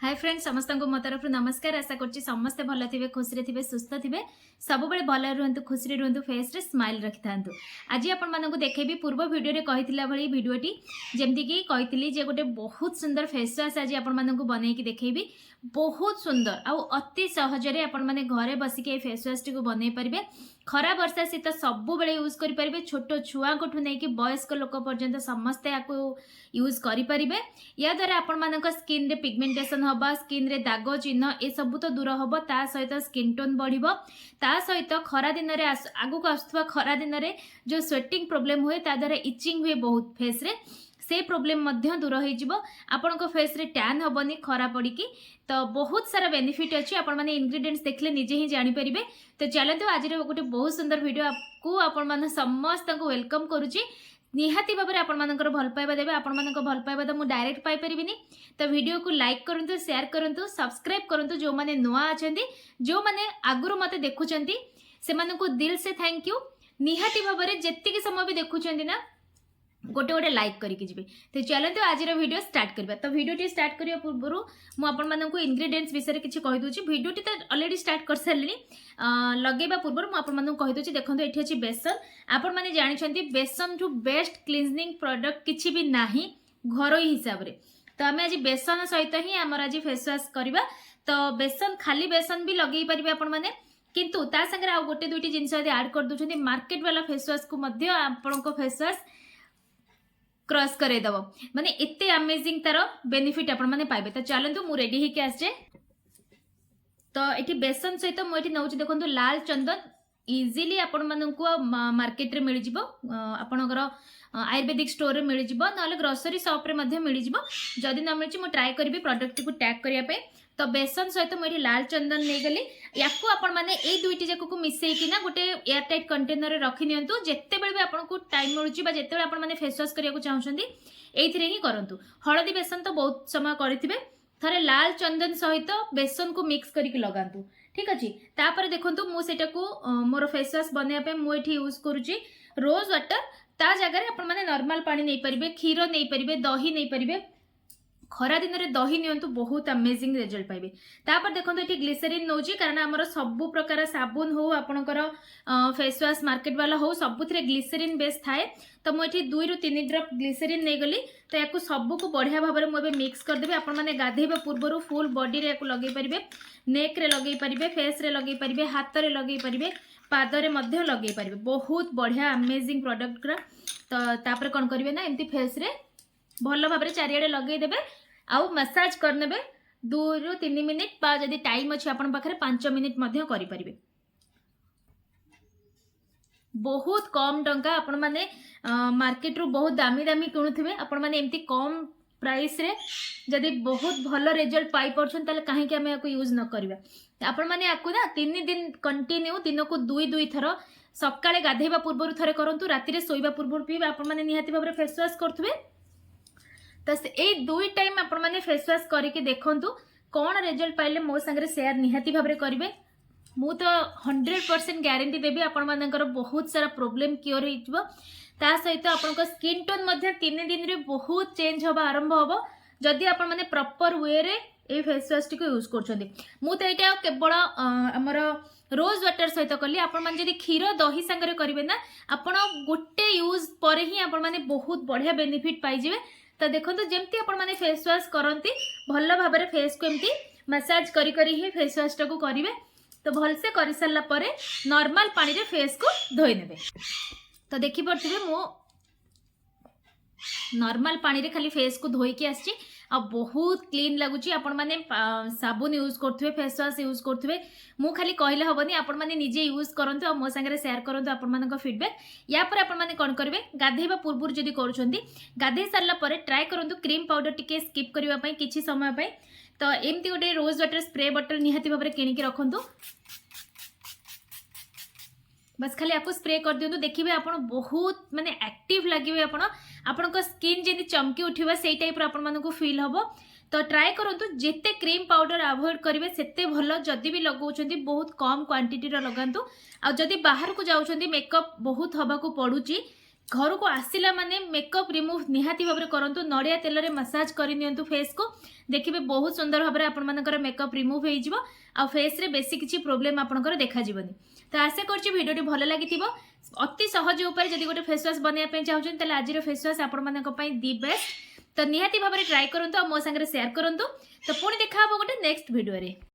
Hi friends समस्त को मो तरफ नमस्कार। आशा करछि समस्ते भल थे खुशी थे सुस्थ थे सब बड़े भल रुहतु खुशी रुहतु फेस रे स्माइल रखि था। आज आपण मानक देखेबी पूर्व वीडियो रे कहितला भली वीडियोटी जेमती कि कहितली जे गोटे बहुत सुंदर फेस वाश आज आपण मानक बनै कि देखेबी बहुत सुंदर आउ अति सहजरे आपण माने घरे बसिके फेस वाश टी को बनै परिबे। खरा वर्षा शीत सब बेले यूज करि परिबे। छोट छुआ को नै कि वयस्क लोक पर्यंत समस्ते याको यूज करि परिबे। या द्वारा आपण मानक स्किन रे पिगमेंटेशन हबा, स्किन रे दाग चिन्ह ए सब तो दूर हबो। ता सहित स्किन टोन बढ़िबो। ता सहित खरा दिन रे आगु को आस्थवा खरा दिन रे जो स्वेटिंग प्रॉब्लम हुए ता द्वारा इचिंग हुए बहुत फेस रे से प्रॉब्लम मध्य दूर हो जिवो। आपण को फेस रे टैन हबनी खरा पड़ी की। तो बहुत सारा बेनिफिट अच्छी आपण माने इंग्रेडिएंट्स देखले निजे ही जानि परिबे। तो चलते आज गोटे बहुत सुंदर वीडियो आपको आपण माने समस्त को वेलकम करूची। निहाती भाव में आपण मानकर भल पाइबा देबे। आपण मानक भल पाइबा तो मु डायरेक्ट पाई परिबिनी। तो वीडियो को लाइक करंतु, शेयर करंतु, सब्सक्राइब करंतु। जो माने नुआ अछंती, जो माने आगुरु मते देखुचंती से माने को दिल से थैंक यू। निहाती भाव में जेतिकी समय भी देखुचंती ना गोटे गोटे लाइक करके जी। तो चलते आज वीडियो स्टार्ट करबा। तो वीडियो स्टार्ट करने पूर्व मुझे इंग्रेडिएंट्स विषय किसी कहीदे। वीडियो तो ऑलरेडी स्टार्ट कर सारे लगेवा पूर्व मुझे कहीदे। देखो ये अच्छी बेसन। आपण मैंने जानते बेसन ठू बेस्ट क्लीनजिंग प्रोडक्ट किसी भी ना घर हिसाब से। तो आम आज बेसन सहित ही आम आज फेस वाश करवा। तो बेसन खाली बेसन भी लगे पारे आपण मैंने किंतु ता संगे आ गोटे दुईटी जिनस ऐड कर दूसरी मार्केट वाला फेस वाश को आपण फेस वाश क्रॉस करे दबो माने इत्ते अमेजिंग तार बेनिफिट आपण माने पाइबे। तो चलंतु मु रेडी होके आसे। तो एठी बेसन सहित मु एठी नउची देखंतु लाल चंदन इजीली आपण मानकु मार्केट रे मिल जिवो। आपणकर आयुर्वेदिक स्टोर रे मिल जिवो नले ग्रोसरी शॉप रे मध्ये मिल जिवो। जदी न मिलची मु ट्राई करबी प्रोडक्ट को टैग करिया पे। तो बेसन सहित मुझे लाल चंदन नहीं गली या आपण मैंने ये दुईटी जाक को मिसेकी ना गोटे एयर टाइट कंटेनर रखी नियंतु। जेते बेले भी आपको टाइम मिलुची बा जेते बेले आपण माने फेस वाश करिया को चाहउछंती एइथिरे ही करंतु। हळदी बेसन तो बहुत समय करिथिबे। थरे लाल चंदन सहित बेसन को मिक्स करके लगांतु। ठीक अछि। तापर देखंतु मु सेटा को मोर फेस वाश बनेया पे मु एठी यूज करूची रोज वाटर। ता जगह रे आपण माने नॉर्मल पानी नहीं परिबे, क्षीर नहीं परिबे, दही नहीं परिबे। खरा दिन रे दही नियंतु बहुत अमेजिंग रिजल्ट पाइबे। तापर देखो ये ग्लिसरीन नौची कारण आमर सबु प्रकार साबुन हो आपणकर फेस वाश मार्केट वाला हो सबुथिरे ग्लिसरीन बेस थाए। तो मुझे 2 ରୁ 3 ड्रॉप ग्लिसरीन नहीं गली। तो या सबू को बढ़िया भाव में मुझे मिक्स करदेवी। आपण मैंने गाधेबा पूर्व फुल बॉडी रे लगे पारे, नेक रे लगे पारे, फेस रे लगे पारे, हाथ रे लगे पारे, पाद रे मध्य लगे पारे। बहुत बढ़िया अमेजिंग प्रोडक्ट रा। तो तापर कौन करेंगे ना एमती फेस रे भल भाव में चारिआडे लगे देबे आउ मसाज करने 2 ରୁ 3 मिनिट बा जदि टाइम अच्छी आपण पाखरे 5 मिनिट मध्य करि परिबे। बहुत कम टंका आपण माने मार्केट रू बहुत दामी दामी किणुथिबे। आपण माने एमती कम प्राइस रे जदि बहुत भल रिजल्ट पाई परछन ताले काहे कि हमें याको यूज न करबा। आपण माने याको ना 3 दिन कंटिन्यू दिन को 2 थर सकाळे गाधेबा पूर्व थरे करंतु, राति रे सोइबा पूर्व पीबा। आपण माने निहाती भाबरे फेस वाश करथुबे। तो ये 2 टाइम आपण माने फेस वाश करके देखंतु कौन रिजल्ट पाइले मो संगे शेयर निहाती भाबरे करिवे। मु तो 100% गारंटी देबी आपण मानकर बहुत सारा प्रॉब्लम क्योर होइजबो। ता सहित आपण को स्किन टोन मध्ये 3 दिन रे बहुत चेंज होबा आरंभ होबो जदि आपण माने प्रॉपर वे रे ए फेस वाश टी को यूज करछन्ती। मु तो एटा केवल हमर रोज वाटर सहित कली। आपण माने जदि क्षीर दही संगे करिवे ना आपण गोटे यूज पर ही आपण माने बहुत बढ़िया बेनिफिट पाई जिवे। तो देखो तो जमती आपण माने फेस वाश करंती भल भाव में फेस को एमती मसाज करी करी ही फेस वाश को करिवे। तो भल से करि सारला परे नॉर्मल पानी रे फेस को धोई नेबे। तो देखि परथिबे मो नॉर्मल पानी रे खाली फेस को धोई के आछि आ बहुत क्लीन लगुची। आपण माने साबुन यूज करथुबे, फेस वाश यूज करथुबे। मु खाली कहले हबनी आपण माने निजे यूज करंतु आ मो संगे शेयर करंतु आपण मानक फीडबैक। या पर आपण माने कोन करबे गाधेबा पूर्व जदी करूछंती गाधे सारला परे ट्राई करंतु क्रीम पाउडर टिके स्किप करबा पई किछि समय पई। तो एमती गोटे रोज वाटर स्प्रे बॉटल निहाती भाबरे किनि के रखंतु। बस खाली आपको स्प्रे कर दियंतु देखिबे आपण बहुत माने एक्टिव लागिबे। आपण को स्किन जेनी चमकी उठिबा सेई टाइप रो आपण मानको फील हबो। तो ट्राई करंतु जेते क्रीम पाउडर अवॉइड करिवे सेते भलो। जदि भी लगाउछंती बहुत कम क्वांटिटी रो लगांतु। आ जदि बाहर को जाउछंती मेकअप बहुत हबा को पडुची घर को आसला माने मेकअप रिमूव निहाती भाव करंतु नड़िया तेल रे मसाज करनियंतु फेस को देखिबे बहुत सुंदर भाव आपण मानकर मेकअप रिमूव हो जिवो आ फेस रे बेसी किछि प्रॉब्लम आपनकर देखा जिवनी। तो आशा करछि वीडियोटी भलो लागिथिबो। अति सहज उपाय जदि गोटे फेस वॉश बनैया पे चाहउछन तले आज रो फेस वॉश आपण मानक पई दी बेस्ट। तो निहाती भाव ट्राई करंतु आ मो संगे शेयर करंतु। तो पुणी देखा हबो गोटे नेक्स्ट वीडियो रे।